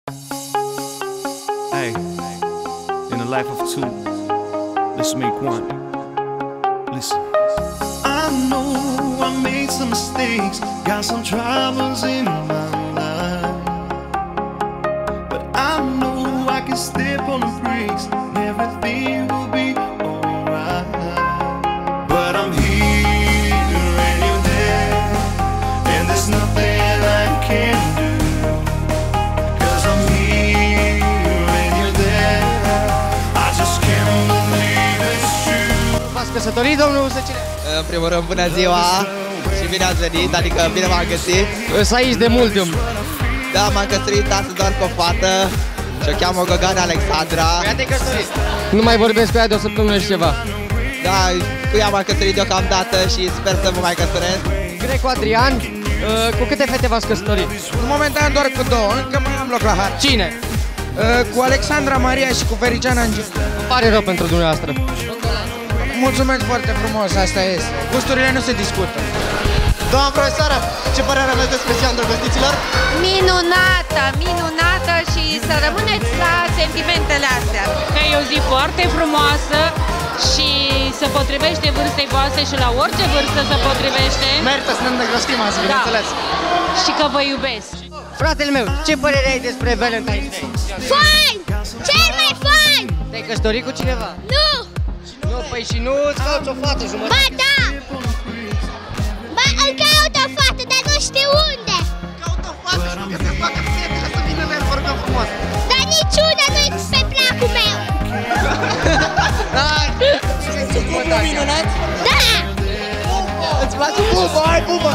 Hey, in the life of two, let's make one. Listen. I know I made some mistakes, got some troubles in my life, but I know I can step on the brakes and everything will be alright. But I'm here and you're there, and there's nothing I can do, 'cause I'm here and you're there. I just can't believe it's true. V-ați căsătorit, domnul Săcine? În primul rând, bună ziua și bine ați venit, adică bine v-am găsit. Îs aici de mult timp. Da, m-am căsătorit astăzi doar cu o fată și o cheamă Gogana Alexandra. Ea te-ai căsătorit? Nu mai vorbesc cu ea de o săptămână și ceva. Da, cu ea m-am căsătorit deocamdată și sper să mă mai căsătoresc. Grecu Adrian, cu câte fete v-ați căsătorit? În momentan doar cu două, încă mai am loc la har. Cine? Cu Alexandra Maria și cu Fericeana Angel. Îmi pare rău pentru dumneavoastră. Mulțumesc foarte frumos, asta este. Gusturile nu se discută. Doamna profesoară, ce părere aveți despre ziua îndrăgostiților? Minunată, minunată și să rămâneți la sentimentele astea. Că e o zi foarte frumoasă și se potrivește vârstei voastre și la orice vârstă se potrivește. Merită să ne îndrăgostim azi, bineînțeles. Și că vă iubesc. Fratele meu, ce părere ai despre Valentine's Day? Fain! Cel mai fain! Te-ai căsătorit cu cineva? Nu! Nu, păi și nu îți cauți o fată jumătate? Ba da! Ba, îl caut o fată, dar nu știu unde! Caut o fată și că se facă fetele să vină la el, vorbim frumos. Dar niciuna nu-i pe placul meu! Minunat? Da! Îți place pupă? Hai pupă!